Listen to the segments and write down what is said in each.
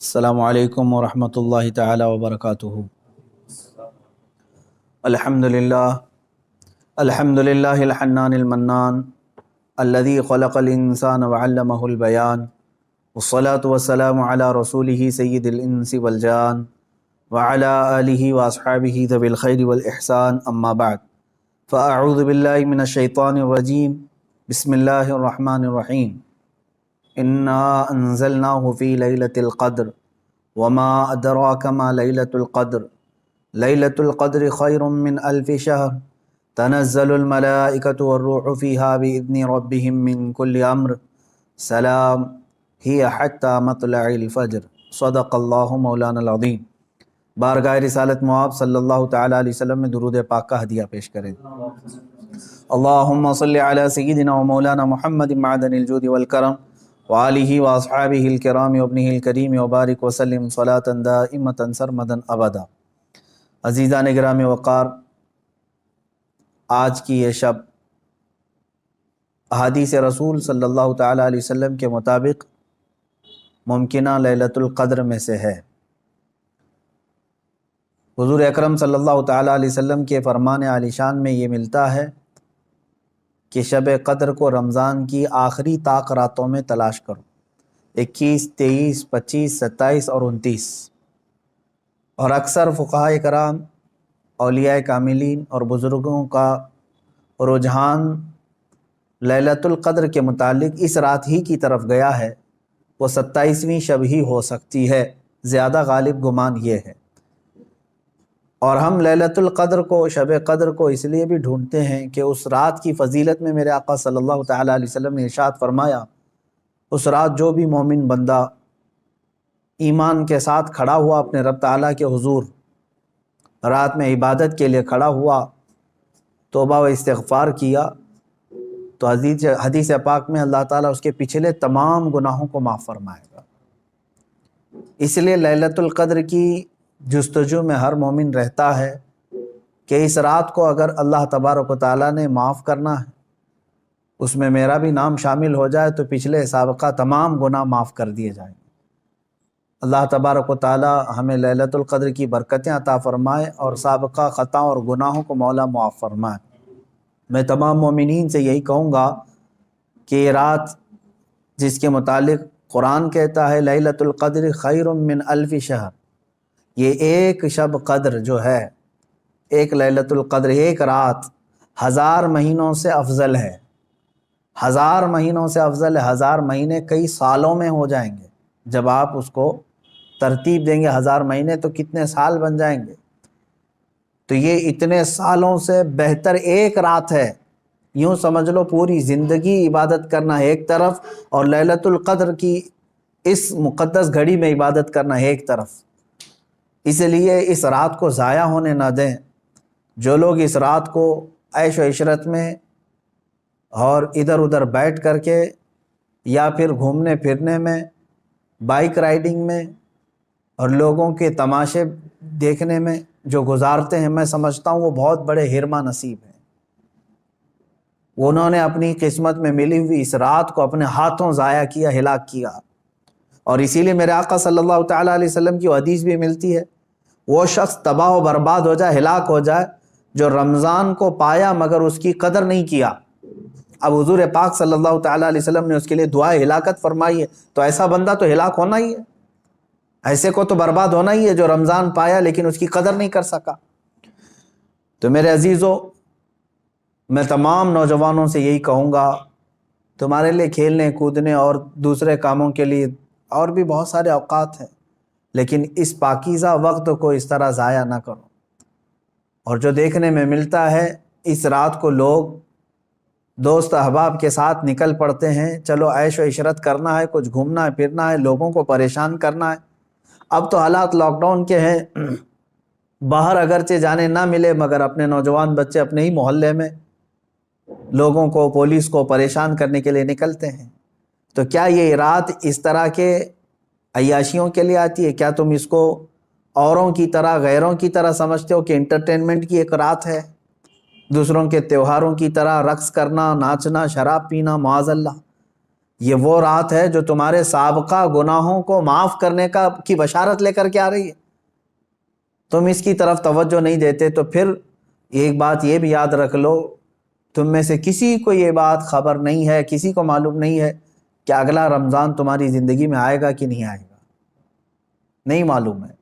السلام علیکم ورحمۃ اللہ تعالی وبرکاتہ۔ الحمد للہ الحنان المنان الذي خلق الانسان وعلمه البیان والصلاة والسلام علی رسولہ سید الانس والجان وعلی آلہ واصحابہ ذوی الخیر والاحسان، اما بعد فاعوذ باللہ من الشیطان الرجیم، بسم اللہ الرحمن الرحیم۔ انا انزلناہ فی لیلۃ القدر وما ادراک ما لیلۃ القدر لیلۃ القدر خیر من الف شہر تنزل الملائکۃ والروح فیہا بإذن ربہم من کل امر سلام ہی حتی مطلع الفجر، صدق اللہ مولانا العظیم۔ بارگاہ رسالت مآب صلی اللہ تعالیٰ علیہ وسلم میں درود پاک کا ہدیہ پیش کریں۔ اللہم صلی علی سیدنا و مولانا محمد معدن الجود والکرم وآلہ واصحابہ الکرام وابنہ الکریم وبارک وسلم صلاۃ دائمۃ سرمدا ابدا۔ عزیزان گرامی وقار، آج کی یہ شب احادیث رسول صلی اللہ تعالیٰ علیہ وسلم کے مطابق ممکنہ لیلۃ القدر میں سے ہے۔ حضور اکرم صلی اللہ تعالیٰ علیہ وسلم کے فرمان عالی شان میں یہ ملتا ہے کہ شب قدر کو رمضان کی آخری طاق راتوں میں تلاش کرو، 21، 23، 25، 27 اور 29۔ اور اکثر فقہائے کرام، اولیاء کاملین اور بزرگوں کا رجحان لیلۃ القدر کے متعلق اس رات ہی کی طرف گیا ہے، وہ 27ویں شب ہی ہو سکتی ہے، زیادہ غالب گمان یہ ہے۔ اور ہم لیلۃ القدر کو، شب قدر کو اس لیے بھی ڈھونڈتے ہیں کہ اس رات کی فضیلت میں میرے آقا صلی اللہ تعالیٰ علیہ وسلم نے ارشاد فرمایا، اس رات جو بھی مومن بندہ ایمان کے ساتھ کھڑا ہوا اپنے رب تعالیٰ کے حضور، رات میں عبادت کے لیے کھڑا ہوا، توبہ و استغفار کیا، تو حدیث پاک میں اللہ تعالیٰ اس کے پچھلے تمام گناہوں کو معاف فرمائے گا۔ اس لیے لیلۃ القدر کی جستجو میں ہر مومن رہتا ہے کہ اس رات کو اگر اللہ تبارک و تعالیٰ نے معاف کرنا ہے، اس میں میرا بھی نام شامل ہو جائے تو پچھلے سابقہ تمام گناہ معاف کر دیے جائیں گے۔ اللہ تبارک و تعالیٰ ہمیں لیلۃ القدر کی برکتیں عطا فرمائے اور سابقہ خطاؤں اور گناہوں کو مولا معاف فرمائے۔ میں تمام مومنین سے یہی کہوں گا کہ یہ رات جس کے متعلق قرآن کہتا ہے لیلۃ القدر خیر من الف شہر، یہ ایک شب قدر جو ہے، ایک لیلۃ القدر، ایک رات 1000 مہینوں سے افضل ہے۔ 1000 مہینوں سے افضل ہے۔ 1000 مہینے کئی سالوں میں ہو جائیں گے۔ جب آپ اس کو ترتیب دیں گے 1000 مہینے تو کتنے سال بن جائیں گے؟ تو یہ اتنے سالوں سے بہتر ایک رات ہے۔ یوں سمجھ لو پوری زندگی عبادت کرنا ہے ایک طرف، اور لیلۃ القدر کی اس مقدس گھڑی میں عبادت کرنا ہے ایک طرف۔ اس لیے اس رات کو ضائع ہونے نہ دیں۔ جو لوگ اس رات کو عیش و عشرت میں اور ادھر ادھر بیٹھ کر کے یا پھر گھومنے پھرنے میں، بائک رائڈنگ میں اور لوگوں کے تماشے دیکھنے میں جو گزارتے ہیں، میں سمجھتا ہوں وہ بہت بڑے حرمہ نصیب ہیں۔ انہوں نے اپنی قسمت میں ملی ہوئی اس رات کو اپنے ہاتھوں ضائع کیا، ہلاک کیا۔ اور اسی لیے میرے آقا صلی اللہ تعالیٰ علیہ وسلم کی حدیث بھی ملتی ہے، وہ شخص تباہ و برباد ہو جائے، ہلاک ہو جائے جو رمضان کو پایا مگر اس کی قدر نہیں کیا۔ اب حضور پاک صلی اللہ تعالیٰ علیہ وسلم نے اس کے لیے دعائے ہلاکت فرمائی ہے، تو ایسا بندہ تو ہلاک ہونا ہی ہے، ایسے کو تو برباد ہونا ہی ہے جو رمضان پایا لیکن اس کی قدر نہیں کر سکا۔ تو میرے عزیزو، میں تمام نوجوانوں سے یہی کہوں گا، تمہارے لیے کھیلنے کودنے اور دوسرے کاموں کے لیے اور بھی بہت سارے اوقات ہیں، لیکن اس پاکیزہ وقت کو اس طرح ضائع نہ کرو۔ اور جو دیکھنے میں ملتا ہے، اس رات کو لوگ دوست احباب کے ساتھ نکل پڑتے ہیں، چلو عیش و عشرت کرنا ہے، کچھ گھومنا ہے پھرنا ہے، لوگوں کو پریشان کرنا ہے۔ اب تو حالات لاک ڈاؤن کے ہیں، باہر اگرچہ جانے نہ ملے مگر اپنے نوجوان بچے اپنے ہی محلے میں لوگوں کو، پولیس کو پریشان کرنے کے لیے نکلتے ہیں۔ تو کیا یہ رات اس طرح کے عیاشیوں کے لیے آتی ہے؟ کیا تم اس کو اوروں کی طرح، غیروں کی طرح سمجھتے ہو کہ انٹرٹینمنٹ کی ایک رات ہے، دوسروں کے تہواروں کی طرح رقص کرنا، ناچنا، شراب پینا، معاذ اللہ؟ یہ وہ رات ہے جو تمہارے سابقہ گناہوں کو معاف کرنے کی بشارت لے کر کے آ رہی ہے، تم اس کی طرف توجہ نہیں دیتے۔ تو پھر ایک بات یہ بھی یاد رکھ لو، تم میں سے کسی کو یہ بات خبر نہیں ہے، کسی کو معلوم نہیں ہے کہ اگلا رمضان تمہاری زندگی میں آئے گا کہ نہیں آئے گا، نہیں معلوم ہے۔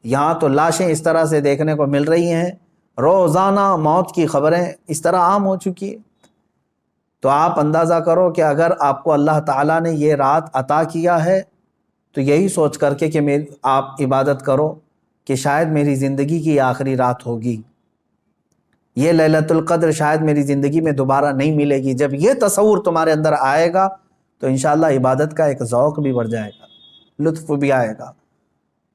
یہاں تو لاشیں اس طرح سے دیکھنے کو مل رہی ہیں، روزانہ موت کی خبریں اس طرح عام ہو چکی ہیں۔ تو آپ اندازہ کرو کہ اگر آپ کو اللہ تعالیٰ نے یہ رات عطا کیا ہے تو یہی سوچ کر کے کہ آپ عبادت کرو کہ شاید میری زندگی کی آخری رات ہوگی، یہ لیلۃ القدر شاید میری زندگی میں دوبارہ نہیں ملے گی۔ جب یہ تصور تمہارے اندر آئے گا تو انشاءاللہ عبادت کا ایک ذوق بھی بڑھ جائے گا، لطف بھی آئے گا،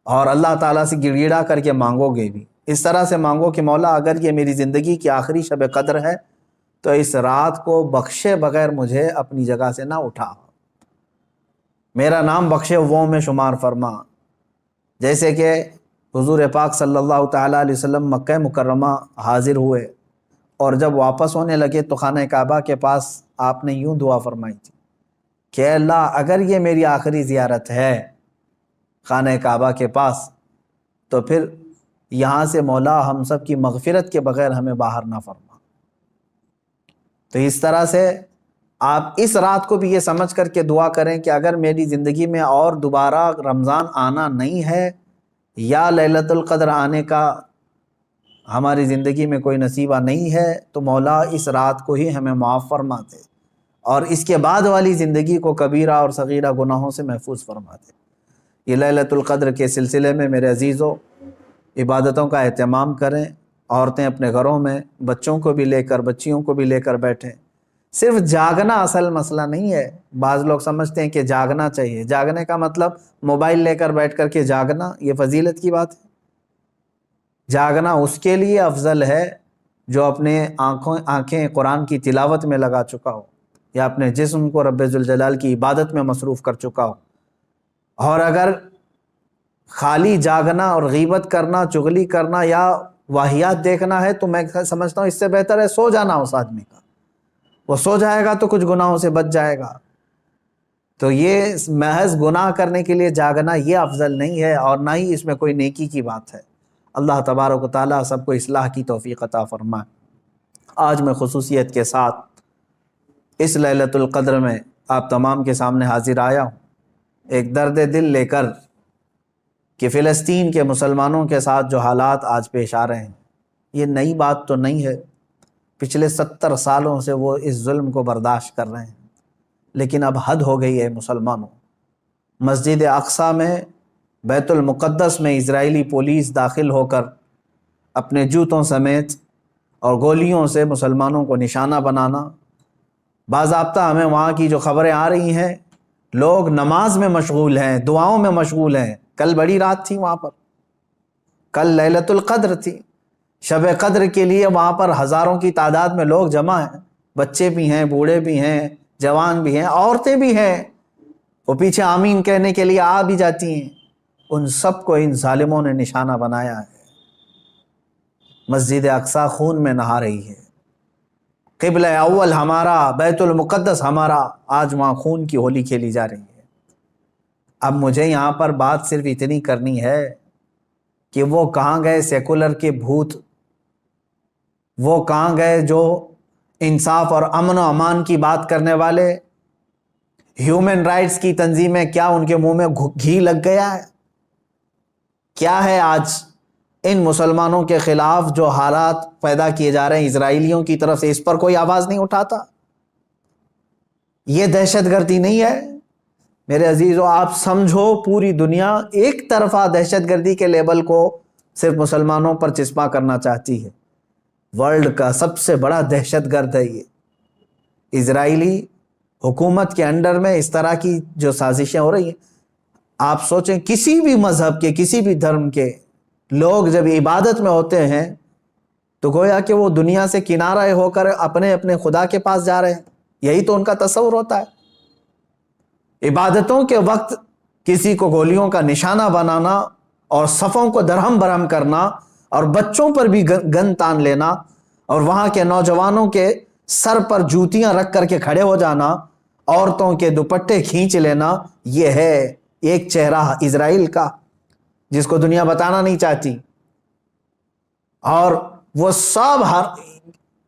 اور اللہ تعالیٰ سے گڑ گڑا کر کے مانگو گے بھی۔ اس طرح سے مانگو کہ مولا اگر یہ میری زندگی کی آخری شب قدر ہے تو اس رات کو بخشے بغیر مجھے اپنی جگہ سے نہ اٹھا، میرا نام بخشے وہ میں شمار فرما۔ جیسے کہ حضور پاک صلی اللہ تعالیٰ علیہ وسلم مکہ مکرمہ حاضر ہوئے اور جب واپس ہونے لگے تو خانہ کعبہ کے پاس آپ نے یوں دعا فرمائی تھی کہ اللہ اگر یہ میری آخری زیارت ہے خانہ کعبہ کے پاس تو پھر یہاں سے مولا ہم سب کی مغفرت کے بغیر ہمیں باہر نہ فرما۔ تو اس طرح سے آپ اس رات کو بھی یہ سمجھ کر کے دعا کریں کہ اگر میری زندگی میں اور دوبارہ رمضان آنا نہیں ہے یا لیلۃ القدر آنے کا ہماری زندگی میں کوئی نصیبہ نہیں ہے تو مولا اس رات کو ہی ہمیں معاف فرما دے اور اس کے بعد والی زندگی کو کبیرہ اور صغیرہ گناہوں سے محفوظ فرما دے۔ یہ لیلۃ القدر کے سلسلے میں میرے عزیزوں عبادتوں کا اہتمام کریں، عورتیں اپنے گھروں میں بچوں کو بھی لے کر بچیوں کو بھی لے کر بیٹھیں۔ صرف جاگنا اصل مسئلہ نہیں ہے، بعض لوگ سمجھتے ہیں کہ جاگنا چاہیے، جاگنے کا مطلب موبائل لے کر بیٹھ کر کے جاگنا، یہ فضیلت کی بات ہے۔ جاگنا اس کے لیے افضل ہے جو اپنے آنکھیں قرآن کی تلاوت میں لگا چکا ہو یا اپنے جسم کو رب ذوالجلال کی عبادت میں مصروف کر چکا ہو۔ اور اگر خالی جاگنا اور غیبت کرنا، چغلی کرنا یا واہیات دیکھنا ہے تو میں سمجھتا ہوں اس سے بہتر ہے سو جانا اس آدمی کا، وہ سو جائے گا تو کچھ گناہوں سے بچ جائے گا۔ تو یہ محض گناہ کرنے کے لیے جاگنا یہ افضل نہیں ہے اور نہ ہی اس میں کوئی نیکی کی بات ہے۔ اللہ تبارک و تعالیٰ سب کو اصلاح کی توفیق عطا فرمائے۔ آج میں خصوصیت کے ساتھ اس لیلۃ القدر میں آپ تمام کے سامنے حاضر آیا ہوں ایک درد دل لے کر کہ فلسطین کے مسلمانوں کے ساتھ جو حالات آج پیش آ رہے ہیں یہ نئی بات تو نہیں ہے، پچھلے 70 سالوں سے وہ اس ظلم کو برداشت کر رہے ہیں، لیکن اب حد ہو گئی ہے مسلمانوں۔ مسجد اقصیٰ میں بیت المقدس میں اسرائیلی پولیس داخل ہو کر اپنے جوتوں سمیت اور گولیوں سے مسلمانوں کو نشانہ بنانا، باضابطہ ہمیں وہاں کی جو خبریں آ رہی ہیں لوگ نماز میں مشغول ہیں، دعاؤں میں مشغول ہیں۔ کل بڑی رات تھی وہاں پر، کل لیلۃ القدر تھی، شب قدر کے لیے وہاں پر ہزاروں کی تعداد میں لوگ جمع ہیں، بچے بھی ہیں، بوڑھے بھی ہیں، جوان بھی ہیں، عورتیں بھی ہیں، وہ پیچھے آمین کہنے کے لیے آ بھی جاتی ہیں۔ ان سب کو ان ظالموں نے نشانہ بنایا ہے۔ مسجد اقصیٰ خون میں نہا رہی ہے، قبلہ اول ہمارا، بیت المقدس ہمارا، آج وہاں خون کی ہولی کھیلی جا رہی ہے۔ اب مجھے یہاں پر بات صرف اتنی کرنی ہے کہ وہ کہاں گئے سیکولر کے بھوت، وہ کہاں گئے جو انصاف اور امن و امان کی بات کرنے والے، ہیومن رائٹس کی تنظیمیں، کیا ان کے منہ میں گھی لگ گیا ہے؟ کیا ہے آج ان مسلمانوں کے خلاف جو حالات پیدا کیے جا رہے ہیں اسرائیلیوں کی طرف سے، اس پر کوئی آواز نہیں اٹھاتا؟ یہ دہشت گردی نہیں ہے میرے عزیزو؟ آپ سمجھو پوری دنیا ایک طرفہ دہشت گردی کے لیبل کو صرف مسلمانوں پر چسپاں کرنا چاہتی ہے۔ ورلڈ کا سب سے بڑا دہشت گرد ہے یہ اسرائیلی حکومت کے انڈر میں اس طرح کی جو سازشیں ہو رہی ہیں۔ آپ سوچیں کسی بھی مذہب کے، کسی بھی دھرم کے لوگ جب عبادت میں ہوتے ہیں تو گویا کہ وہ دنیا سے کنارہ ہو کر اپنے اپنے خدا کے پاس جا رہے ہیں، یہی تو ان کا تصور ہوتا ہے۔ عبادتوں کے وقت کسی کو گولیوں کا نشانہ بنانا اور صفوں کو درہم برہم کرنا اور بچوں پر بھی گن تان لینا اور وہاں کے نوجوانوں کے سر پر جوتیاں رکھ کر کے کھڑے ہو جانا عورتوں کے دوپٹے کھینچ لینا، یہ ہے ایک چہرہ اسرائیل کا جس کو دنیا بتانا نہیں چاہتی، اور وہ سب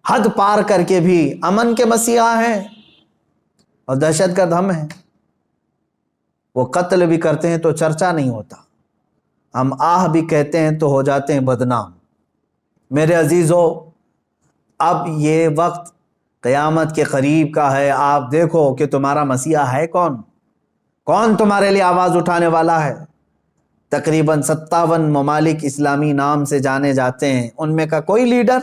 حد پار کر کے بھی امن کے مسیحا ہیں اور دہشت گرد ہم ہیں۔ وہ قتل بھی کرتے ہیں تو چرچا نہیں ہوتا، ہم آہ بھی کہتے ہیں تو ہو جاتے ہیں بدنام۔ میرے عزیزو، اب یہ وقت قیامت کے قریب کا ہے، آپ دیکھو کہ تمہارا مسیحا ہے کون تمہارے لیے آواز اٹھانے والا ہے۔ تقریباً 57 ممالک اسلامی نام سے جانے جاتے ہیں، ان میں کا کوئی لیڈر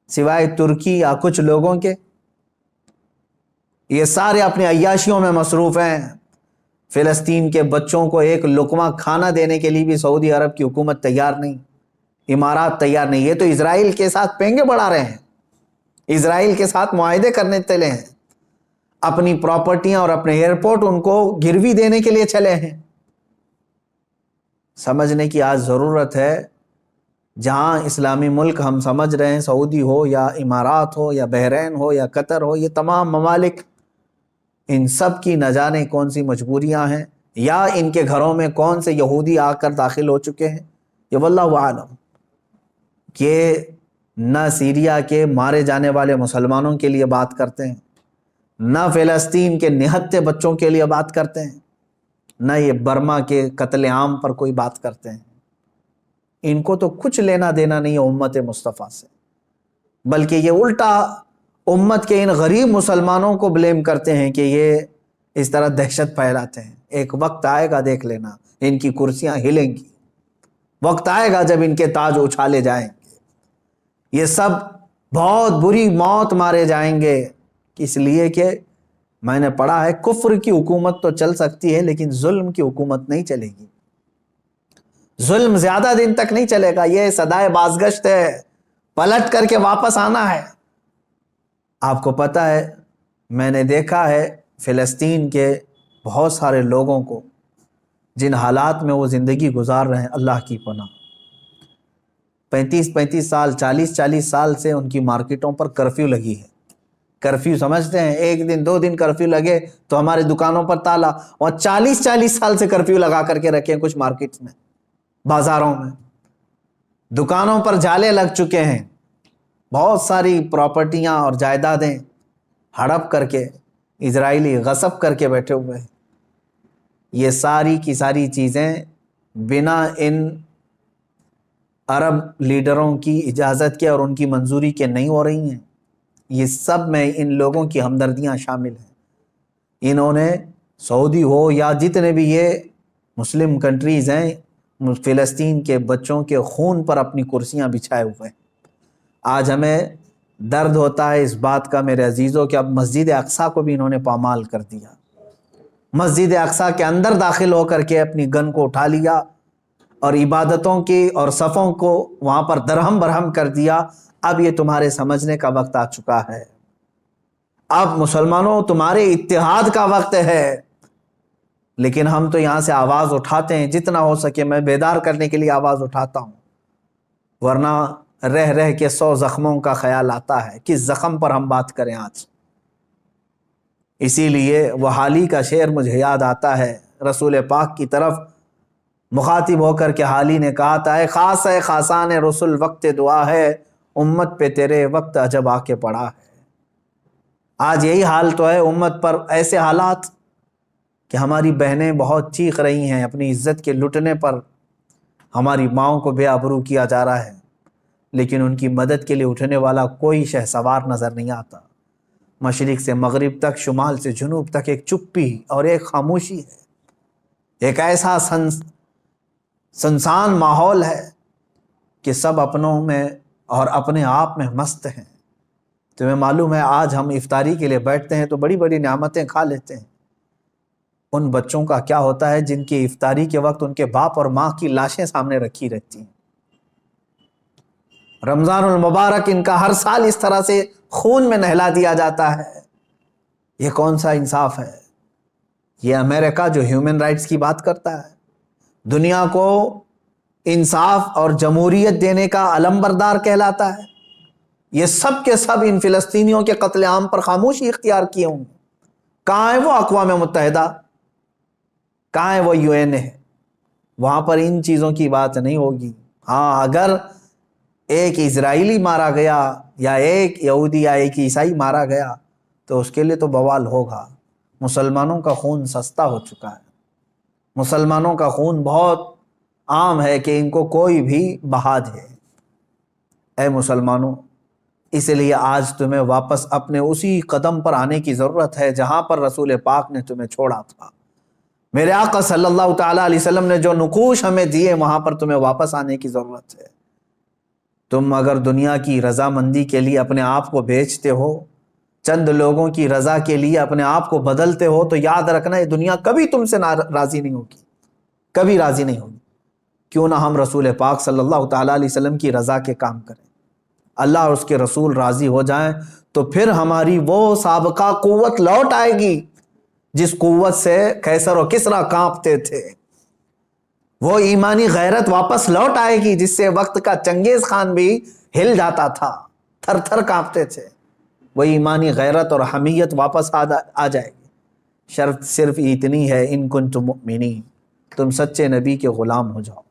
سوائے ترکی یا کچھ لوگوں کے؟ یہ سارے اپنے عیاشیوں میں مصروف ہیں۔ فلسطین کے بچوں کو ایک لقمہ کھانا دینے کے لیے بھی سعودی عرب کی حکومت تیار نہیں، امارات تیار نہیں۔ یہ تو اسرائیل کے ساتھ پینگے بڑھا رہے ہیں، اسرائیل کے ساتھ معاہدے کرنے چلے ہیں، اپنی پراپرٹیاں اور اپنے ایئرپورٹ ان کو گروی دینے کے لیے چلے ہیں۔ سمجھنے کی آج ضرورت ہے، جہاں اسلامی ملک ہم سمجھ رہے ہیں، سعودی ہو یا امارات ہو یا بحرین ہو یا قطر ہو، یہ تمام ممالک، ان سب کی نہ جانے کون سی مجبوریاں ہیں، یا ان کے گھروں میں کون سے یہودی آ کر داخل ہو چکے ہیں، یہ واللہ عالم۔ کہ نہ سیریا کے مارے جانے والے مسلمانوں کے لیے بات کرتے ہیں، نہ فلسطین کے نہتے بچوں کے لیے بات کرتے ہیں، نہ یہ برما کے قتل عام پر کوئی بات کرتے ہیں۔ ان کو تو کچھ لینا دینا نہیں ہے امت مصطفیٰ سے، بلکہ یہ الٹا امت کے ان غریب مسلمانوں کو بلیم کرتے ہیں کہ یہ اس طرح دہشت پھیلاتے ہیں۔ ایک وقت آئے گا، دیکھ لینا، ان کی کرسیاں ہلیں گی، وقت آئے گا جب ان کے تاج اچھالے جائیں گے، یہ سب بہت بری موت مارے جائیں گے۔ اس لیے کہ میں نے پڑھا ہے، کفر کی حکومت تو چل سکتی ہے لیکن ظلم کی حکومت نہیں چلے گی، ظلم زیادہ دن تک نہیں چلے گا، یہ صدائے بازگشت ہے، پلٹ کر کے واپس آنا ہے۔ آپ کو پتہ ہے، میں نے دیکھا ہے فلسطین کے بہت سارے لوگوں کو جن حالات میں وہ زندگی گزار رہے ہیں، اللہ کی پناہ، 35 سال 40 سال سے ان کی مارکیٹوں پر کرفیو لگی ہے۔ کرفیو سمجھتے ہیں، ایک دن 2 دن کرفیو لگے تو ہمارے دکانوں پر تالا، اور 40 سال سے کرفیو لگا کر کے رکھے ہیں کچھ مارکیٹس میں، بازاروں میں، دکانوں پر جالے لگ چکے ہیں، بہت ساری پراپرٹیاں اور جائیدادیں ہڑپ کر کے اسرائیلی غصب کر کے بیٹھے ہوئے ہیں۔ یہ ساری کی ساری چیزیں بنا ان عرب لیڈروں کی اجازت کے اور ان کی منظوری کے نہیں ہو رہی ہیں۔ یہ سب میں ان لوگوں کی ہمدردیاں شامل ہیں۔ انہوں نے سعودی ہو یا جتنے بھی یہ مسلم کنٹریز ہیں، فلسطین کے بچوں کے خون پر اپنی کرسیاں بچھائے ہوئے ہیں۔ آج ہمیں درد ہوتا ہے اس بات کا میرے عزیزوں کہ اب مسجد اقصیٰ کو بھی انہوں نے پامال کر دیا، مسجد اقصیٰ کے اندر داخل ہو کر کے اپنی گن کو اٹھا لیا اور عبادتوں کی اور صفوں کو وہاں پر درہم برہم کر دیا۔ اب یہ تمہارے سمجھنے کا وقت آ چکا ہے، اب مسلمانوں تمہارے اتحاد کا وقت ہے۔ لیکن ہم تو یہاں سے آواز اٹھاتے ہیں، جتنا ہو سکے میں بیدار کرنے کے لیے آواز اٹھاتا ہوں، ورنہ رہ رہ کے 100 زخموں کا خیال آتا ہے، کس زخم پر ہم بات کریں آج۔ اسی لیے وہ حالی کا شعر مجھے یاد آتا ہے، رسول پاک کی طرف مخاطب ہو کر کے حالی نے کہا تھا، اے خاصان رسول وقت دعا ہے، امت پہ تیرے وقت عجب آ کے پڑا ہے۔ آج یہی حال تو ہے امت پر، ایسے حالات کہ ہماری بہنیں بہت چیخ رہی ہیں اپنی عزت کے لٹنے پر، ہماری ماؤں کو بے آبرو کیا جا رہا ہے، لیکن ان کی مدد کے لیے اٹھنے والا کوئی شہسوار نظر نہیں آتا۔ مشرق سے مغرب تک، شمال سے جنوب تک ایک چپی اور ایک خاموشی ہے، ایک ایسا سنسان ماحول ہے کہ سب اپنوں میں اور اپنے آپ میں مست ہیں۔ تمہیں معلوم ہے آج ہم افطاری کے لیے بیٹھتے ہیں تو بڑی بڑی نعمتیں کھا لیتے ہیں، ان بچوں کا کیا ہوتا ہے جن کی افطاری کے وقت ان کے باپ اور ماں کی لاشیں سامنے رکھی رہتی ہیں؟ رمضان المبارک ان کا ہر سال اس طرح سے خون میں نہلا دیا جاتا ہے، یہ کون سا انصاف ہے؟ یہ امریکہ جو ہیومن رائٹس کی بات کرتا ہے، دنیا کو انصاف اور جمہوریت دینے کا علم بردار کہلاتا ہے، یہ سب کے سب ان فلسطینیوں کے قتل عام پر خاموشی اختیار کیے ہوں، کہاں ہے وہ اقوام متحدہ، کہاں ہے وہ UN ہے؟ وہاں پر ان چیزوں کی بات نہیں ہوگی۔ ہاں اگر ایک اسرائیلی مارا گیا یا ایک یہودی یا ایک عیسائی مارا گیا تو اس کے لیے تو بوال ہوگا۔ مسلمانوں کا خون سستا ہو چکا ہے، مسلمانوں کا خون بہت عام ہے کہ ان کو کوئی بھی بہا دے۔ اے مسلمانوں، اس لیے آج تمہیں واپس اپنے اسی قدم پر آنے کی ضرورت ہے جہاں پر رسول پاک نے تمہیں چھوڑا تھا۔ میرے آقا صلی اللہ تعالیٰ علیہ وسلم نے جو نقوش ہمیں دیے وہاں پر تمہیں واپس آنے کی ضرورت ہے۔ تم اگر دنیا کی رضامندی کے لیے اپنے آپ کو بیچتے ہو، چند لوگوں کی رضا کے لیے اپنے آپ کو بدلتے ہو، تو یاد رکھنا یہ دنیا کبھی تم سے راضی نہیں ہوگی، کبھی راضی نہیں ہوگی۔ کیوں نہ ہم رسول پاک صلی اللہ تعالیٰ علیہ وسلم کی رضا کے کام کریں، اللہ اور اس کے رسول راضی ہو جائیں، تو پھر ہماری وہ سابقہ قوت لوٹ آئے گی جس قوت سے قیصر و کسریٰ کانپتے تھے۔ وہ ایمانی غیرت واپس لوٹ آئے گی جس سے وقت کا چنگیز خان بھی ہل جاتا تھا، تھر تھر کانپتے تھے۔ وہ ایمانی غیرت اور حمیت واپس آ جائے گی۔ شرط صرف اتنی ہے، ان کنتم مؤمنین، تم سچے نبی کے غلام ہو جاؤ۔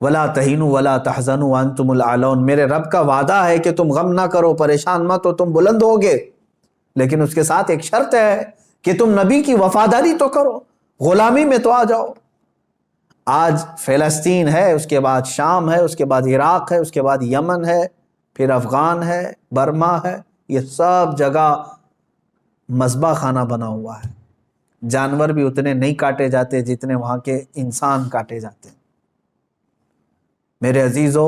ولا تہینوا ولا تحزنوا وانتم الاعلون، میرے رب کا وعدہ ہے کہ تم غم نہ کرو، پریشان مت ہو، تم بلند ہوگے، لیکن اس کے ساتھ ایک شرط ہے کہ تم نبی کی وفاداری تو کرو، غلامی میں تو آ جاؤ۔ آج فلسطین ہے، اس کے بعد شام ہے، اس کے بعد عراق ہے، اس کے بعد یمن ہے، پھر افغان ہے، برما ہے، یہ سب جگہ مذبح خانہ بنا ہوا ہے۔ جانور بھی اتنے نہیں کاٹے جاتے جتنے وہاں کے انسان کاٹے جاتے ہیں۔ میرے عزیزو،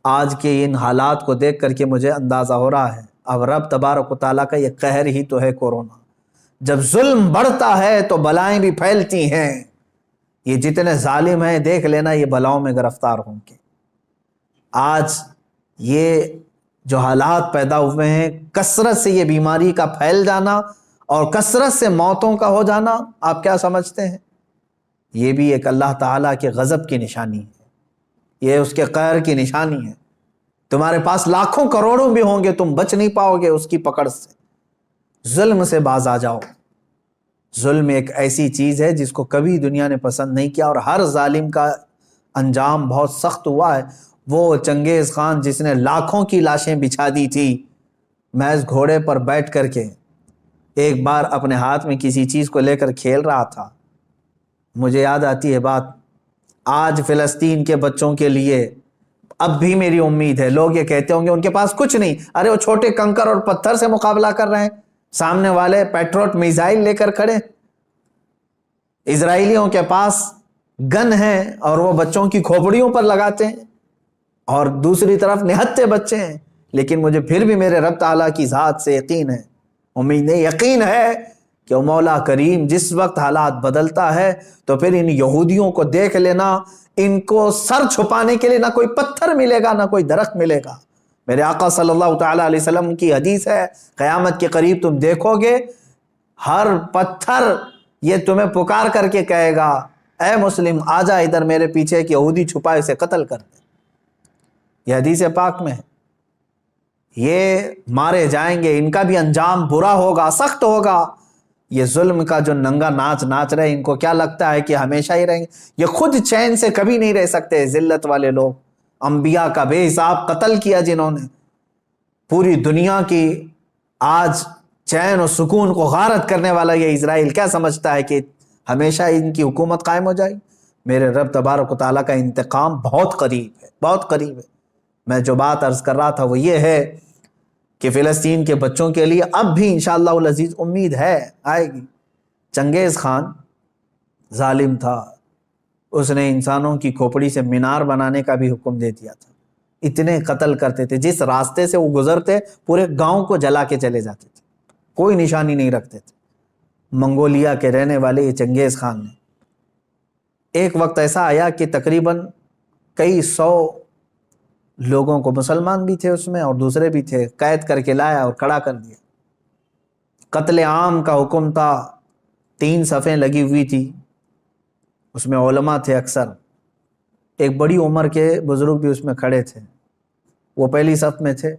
آج کے ان حالات کو دیکھ کر کے مجھے اندازہ ہو رہا ہے اب رب تبارک و تعالیٰ کا یہ قہر ہی تو ہے کورونا۔ جب ظلم بڑھتا ہے تو بلائیں بھی پھیلتی ہیں۔ یہ جتنے ظالم ہیں دیکھ لینا یہ بلاؤں میں گرفتار ہوں گے۔ آج یہ جو حالات پیدا ہوئے ہیں، کثرت سے یہ بیماری کا پھیل جانا اور کثرت سے موتوں کا ہو جانا، آپ کیا سمجھتے ہیں؟ یہ بھی ایک اللہ تعالیٰ کے غضب کی نشانی ہے، یہ اس کے قہر کی نشانی ہے۔ تمہارے پاس لاکھوں کروڑوں بھی ہوں گے، تم بچ نہیں پاؤ گے اس کی پکڑ سے۔ ظلم سے باز آ جاؤ۔ ظلم ایک ایسی چیز ہے جس کو کبھی دنیا نے پسند نہیں کیا، اور ہر ظالم کا انجام بہت سخت ہوا ہے۔ وہ چنگیز خان جس نے لاکھوں کی لاشیں بچھا دی تھی محض گھوڑے پر بیٹھ کر کے، ایک بار اپنے ہاتھ میں کسی چیز کو لے کر کھیل رہا تھا۔ مجھے یاد آتی ہے بات، آج فلسطین کے بچوں کے لیے اب بھی میری امید ہے۔ لوگ یہ کہتے ہوں گے ان کے پاس کچھ نہیں، ارے وہ چھوٹے کنکر اور پتھر سے مقابلہ کر رہے ہیں، سامنے والے پیٹروٹ میزائل لے کر کھڑے۔ اسرائیلیوں کے پاس گن ہیں اور وہ بچوں کی کھوپڑیوں پر لگاتے ہیں، اور دوسری طرف نہتے بچے ہیں۔ لیکن مجھے پھر بھی میرے رب تعالیٰ کی ذات سے یقین ہے، امید نہیں، یقین ہے کہ وہ مولا کریم جس وقت حالات بدلتا ہے تو پھر ان یہودیوں کو دیکھ لینا، ان کو سر چھپانے کے لیے نہ کوئی پتھر ملے گا نہ کوئی درخت ملے گا۔ میرے آقا صلی اللہ تعالیٰ علیہ وسلم کی حدیث ہے، قیامت کے قریب تم دیکھو گے ہر پتھر یہ تمہیں پکار کر کے کہے گا، اے مسلم آ جا ادھر میرے پیچھے، ایک یہودی چھپا اسے قتل کر دے۔ یہ حدیث پاک میں ہے، یہ مارے جائیں گے، ان کا بھی انجام برا ہوگا، سخت ہوگا۔ یہ ظلم کا جو ننگا ناچ ناچ رہے، ان کو کیا لگتا ہے کہ ہمیشہ ہی رہیں گے؟ یہ خود چین سے کبھی نہیں رہ سکتے۔ ذلت والے لوگ، انبیاء کا بے حساب قتل کیا جنہوں نے، پوری دنیا کی آج چین و سکون کو غارت کرنے والا یہ اسرائیل کیا سمجھتا ہے کہ ہمیشہ ان کی حکومت قائم ہو جائے؟ میرے رب تبارک و تعالیٰ کا انتقام بہت قریب ہے، بہت قریب ہے۔ میں جو بات عرض کر رہا تھا وہ یہ ہے کہ فلسطین کے بچوں کے لیے اب بھی انشاءاللہ العزیز امید ہے، آئے گی۔ چنگیز خان ظالم تھا، اس نے انسانوں کی کھوپڑی سے مینار بنانے کا بھی حکم دے دیا تھا۔ اتنے قتل کرتے تھے، جس راستے سے وہ گزرتے پورے گاؤں کو جلا کے چلے جاتے تھے، کوئی نشانی نہیں رکھتے تھے۔ منگولیا کے رہنے والے یہ چنگیز خان نے ایک وقت ایسا آیا کہ تقریباً کئی 100 لوگوں کو، مسلمان بھی تھے اس میں اور دوسرے بھی تھے، قید کر کے لایا اور کھڑا کر دیا۔ قتل عام کا حکم تھا، 3 صفیں لگی ہوئی تھی، اس میں علماء تھے اکثر، ایک بڑی عمر کے بزرگ بھی اس میں کھڑے تھے، وہ پہلی صف میں تھے۔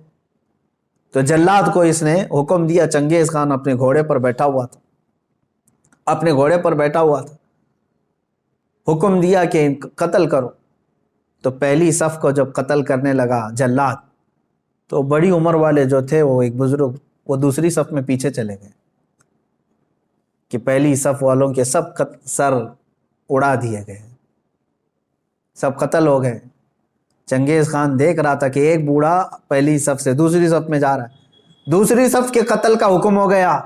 تو جلاد کو اس نے حکم دیا، چنگیز خان اپنے گھوڑے پر بیٹھا ہوا تھا، حکم دیا کہ قتل کرو۔ تو پہلی صف کو جب قتل کرنے لگا جلاد، تو بڑی عمر والے جو تھے، وہ ایک بزرگ، وہ دوسری صف میں پیچھے چلے گئے کہ پہلی صف والوں کے سب سر اڑا دیے گئے، سب قتل ہو گئے۔ چنگیز خان دیکھ رہا تھا کہ ایک بوڑھا پہلی صف سے دوسری صف میں جا رہا ہے، دوسری صف کے قتل کا حکم ہو گیا،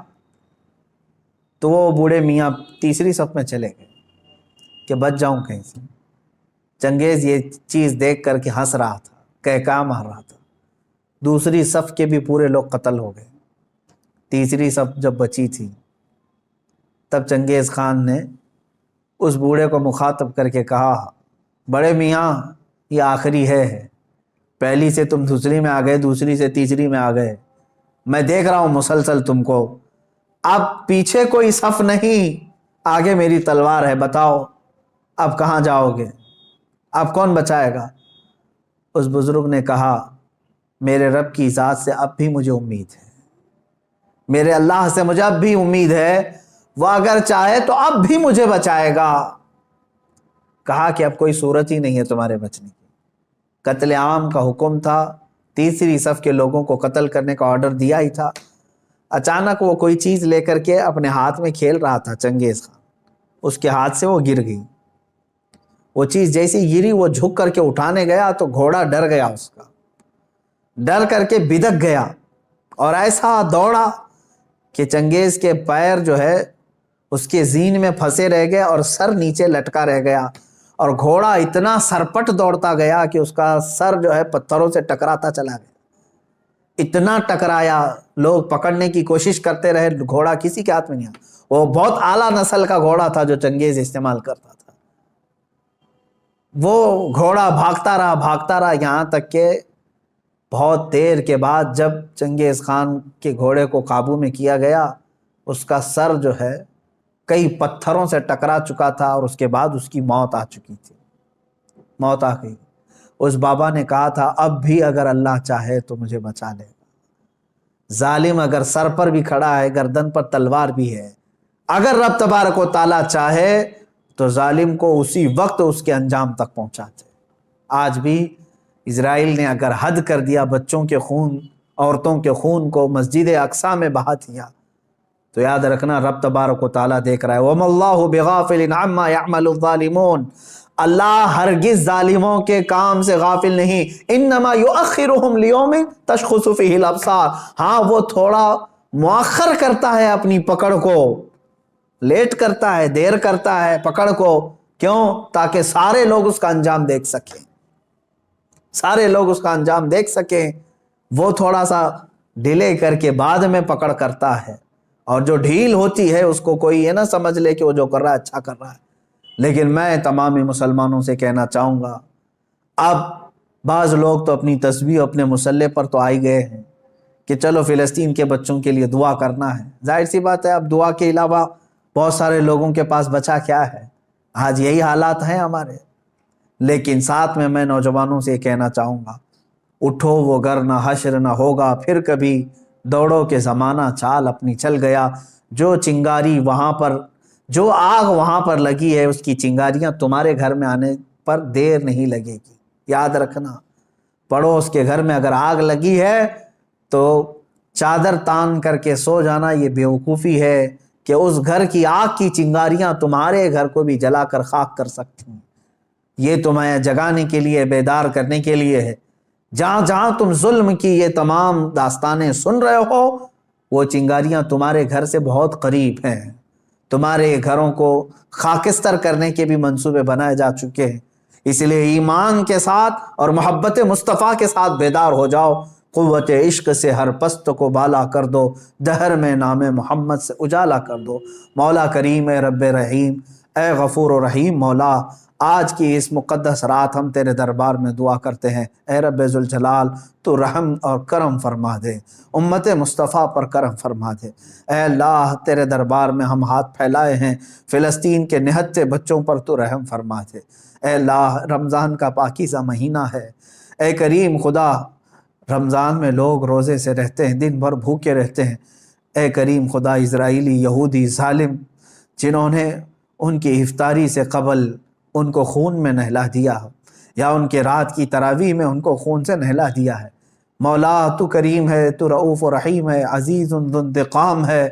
تو وہ بوڑھے میاں تیسری صف میں چلے گئے کہ بچ جاؤں کہیں سے۔ چنگیز یہ چیز دیکھ کر کے ہنس رہا تھا، کہکا مار رہا تھا، دوسری صف کے بھی پورے لوگ قتل ہو گئے، تیسری صف جب بچی تھی، تب چنگیز خان نے اس بوڑھے کو مخاطب کر کے کہا، بڑے میاں یہ آخری ہے، پہلی سے تم دوسری میں آ گئے، دوسری سے تیسری میں آ گئے، میں دیکھ رہا ہوں مسلسل تم کو، اب پیچھے کوئی صف نہیں، آگے میری تلوار ہے، بتاؤ اب کہاں جاؤ گے، اب کون بچائے گا؟ اس بزرگ نے کہا، میرے رب کی ذات سے اب بھی مجھے امید ہے، میرے اللہ سے مجھے اب بھی امید ہے، وہ اگر چاہے تو اب بھی مجھے بچائے گا۔ کہا کہ اب کوئی صورت ہی نہیں ہے تمہارے بچنے کی، قتل عام کا حکم تھا، تیسری صف کے لوگوں کو قتل کرنے کا آرڈر دیا ہی تھا۔ اچانک وہ کوئی چیز لے کر کے اپنے ہاتھ میں کھیل رہا تھا چنگیز خان، اس کے ہاتھ سے وہ گر گئی، وہ چیز جیسی گری وہ جھک کر کے اٹھانے گیا تو گھوڑا ڈر گیا، اس کا ڈر کر کے بدک گیا اور ایسا دوڑا کہ چنگیز کے پیر جو ہے اس کے زین میں پھنسے رہ گئے اور سر نیچے لٹکا رہ گیا، اور گھوڑا اتنا سرپٹ دوڑتا گیا کہ اس کا سر جو ہے پتھروں سے ٹکراتا چلا گیا، اتنا ٹکرایا، لوگ پکڑنے کی کوشش کرتے رہے، گھوڑا کسی کے ہاتھ میں نہیں آیا۔ وہ بہت اعلیٰ نسل کا گھوڑا تھا جو چنگیز استعمال کرتا تھا۔ وہ گھوڑا بھاگتا رہا یہاں تک کہ بہت دیر کے بعد جب چنگیز خان کے گھوڑے کو قابو میں کیا گیا، اس کا سر جو ہے کئی پتھروں سے ٹکرا چکا تھا، اور اس کے بعد اس کی موت آ چکی تھی، موت آ گئی۔ اس بابا نے کہا تھا، اب بھی اگر اللہ چاہے تو مجھے بچا لے گا، ظالم اگر سر پر بھی کھڑا ہے، گردن پر تلوار بھی ہے، اگر رب تبارک و تعالیٰ چاہے تو ظالم کو اسی وقت اس کے انجام تک پہنچاتے۔ آج بھی اسرائیل نے اگر حد کر دیا، بچوں کے خون، عورتوں کے خون کو مسجد اقصی میں بہا دیا، تو یاد رکھنا رب تبارک و تعالیٰ دیکھ رہا ہے۔ وَمَا اللَّهُ بِغَافِلٍ عَمَّا يَعْمَلُ الظَّالِمُونَ، اللہ ہرگز ظالموں کے کام سے غافل نہیں۔ إِنَّمَا يُؤَخِّرُهُمْ لِيَوْمٍ تَشْخُصُ فِيهِ الْأَبْصَارُ، ہاں وہ تھوڑا مؤخر کرتا ہے اپنی پکڑ کو، لیٹ کرتا ہے، دیر کرتا ہے پکڑ کو، کیوں؟ تاکہ سارے لوگ اس کا انجام دیکھ سکیں، سارے لوگ اس کا انجام دیکھ سکیں۔ وہ تھوڑا سا ڈیلے کر کے بعد میں پکڑ کرتا ہے، اور جو ڈھیل ہوتی ہے اس کو کوئی یہ نہ سمجھ لے کہ وہ جو کر رہا ہے اچھا کر رہا ہے۔ لیکن میں تمام مسلمانوں سے کہنا چاہوں گا، اب بعض لوگ تو اپنی تسبیح اپنے مسلح پر تو آئی گئے ہیں کہ چلو فلسطین کے بچوں کے لیے دعا کرنا ہے۔ ظاہر سی بات ہے، اب دعا کے علاوہ بہت سارے لوگوں کے پاس بچا کیا ہے، آج یہی حالات ہیں ہمارے۔ لیکن ساتھ میں نوجوانوں سے کہنا چاہوں گا، اٹھو وہ گر نہ حشر نہ ہوگا پھر کبھی، دوڑو کے زمانہ چال اپنی چل گیا، جو چنگاری وہاں پر، جو آگ وہاں پر لگی ہے، اس کی چنگاریاں تمہارے گھر میں آنے پر دیر نہیں لگے گی۔ یاد رکھنا، پڑوس کے گھر میں اگر آگ لگی ہے تو چادر تان کر کے سو جانا یہ بیوقوفی ہے کہ اس گھر کی آگ کی چنگاریاں تمہارے گھر کو بھی جلا کر خاک کر سکتی ہیں۔ یہ تمہیں جگانے کے لیے، بیدار کرنے کے لیے ہے۔ جہاں جہاں تم ظلم کی یہ تمام داستانیں سن رہے ہو، وہ چنگاریاں تمہارے گھر سے بہت قریب ہیں، تمہارے گھروں کو خاکستر کرنے کے بھی منصوبے بنائے جا چکے ہیں۔ اس لیے ایمان کے ساتھ اور محبت مصطفیٰ کے ساتھ بیدار ہو جاؤ، قوت عشق سے ہر پست کو بالا کر دو، دہر میں نام محمد سے اجالا کر دو۔ مولا کریم، اے رب رحیم، اے غفور و رحیم مولا، آج کی اس مقدس رات ہم تیرے دربار میں دعا کرتے ہیں، اے رب ذوالجلال تو رحم اور کرم فرما دے، امت مصطفیٰ پر کرم فرما دے۔ اے اللہ، تیرے دربار میں ہم ہاتھ پھیلائے ہیں، فلسطین کے نہتے بچوں پر تو رحم فرما دے۔ اے اللہ، رمضان کا پاکیزہ مہینہ ہے، اے کریم خدا، رمضان میں لوگ روزے سے رہتے ہیں، دن بھر بھوکے رہتے ہیں۔ اے کریم خدا، اسرائیلی یہودی ظالم جنہوں نے ان کی افطاری سے قبل ان کو خون میں نہلا دیا ہو، یا ان کے رات کی تراویح میں ان کو خون سے نہلا دیا ہے، مولا تو کریم ہے، تو رؤوف و رحیم ہے، عزیز ذو انتقام ہے،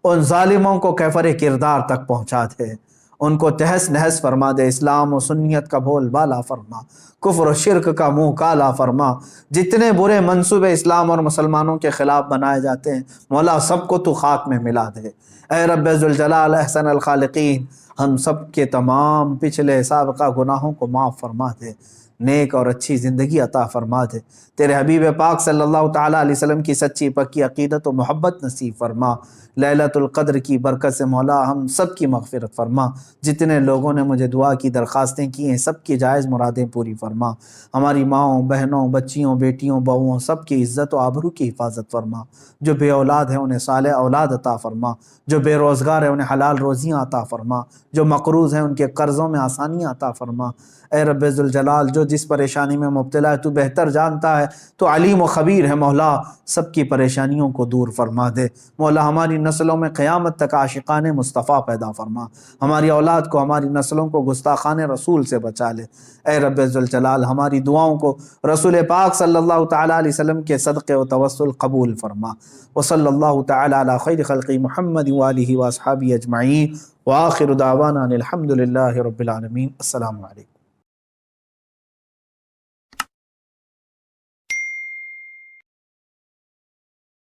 ان ظالموں کو کیفر کردار تک پہنچا دے، ان کو تہس نہس فرما دے، اسلام و سنیت کا بول بالا فرما، کفر و شرک کا منہ کالا فرما، جتنے برے منصوبے اسلام اور مسلمانوں کے خلاف بنائے جاتے ہیں مولا سب کو تو خاک میں ملا دے۔ اے رب ذوالجلال احسن الخالقین، ہم سب کے تمام پچھلے سابقہ گناہوں کو معاف فرما دے، نیک اور اچھی زندگی عطا فرما دے، تیرے حبیب پاک صلی اللہ تعالیٰ علیہ وسلم کی سچی پکی عقیدت و محبت نصیب فرما، لیلۃ القدر کی برکت سے مولا ہم سب کی مغفرت فرما، جتنے لوگوں نے مجھے دعا کی درخواستیں کی ہیں سب کی جائز مرادیں پوری فرما، ہماری ماؤں بہنوں بچیوں بیٹیوں بہوؤں سب کی عزت و آبرو کی حفاظت فرما، جو بے اولاد ہیں انہیں صالح اولاد عطا فرما، جو بے روزگار ہیں انہیں حلال روزیاں عطا فرما، جو مقروض ہیں ان کے قرضوں میں آسانیاں عطا فرما۔ اے رب ذوالجلال، جو جس پریشانی میں مبتلا ہے تو بہتر جانتا ہے، تو علیم و خبیر ہے، مولا سب کی پریشانیوں کو دور فرما دے۔ مولا ہماری نسلوں میں قیامت تک عاشقان مصطفیٰ پیدا فرما، ہماری اولاد کو ہماری نسلوں کو گستاخان رسول سے بچا لے۔ اے رب ذوالجلال، ہماری دعاؤں کو رسول پاک صلی اللہ تعالیٰ علیہ وسلم کے صدقے و توسل قبول فرما۔ وصلی اللہ تعالیٰ علی خیر خلق محمد وآلہ واصحابہ اجمعین، وآخر دعوانا ان الحمد للہ رب العالمین۔ السلام علیکم۔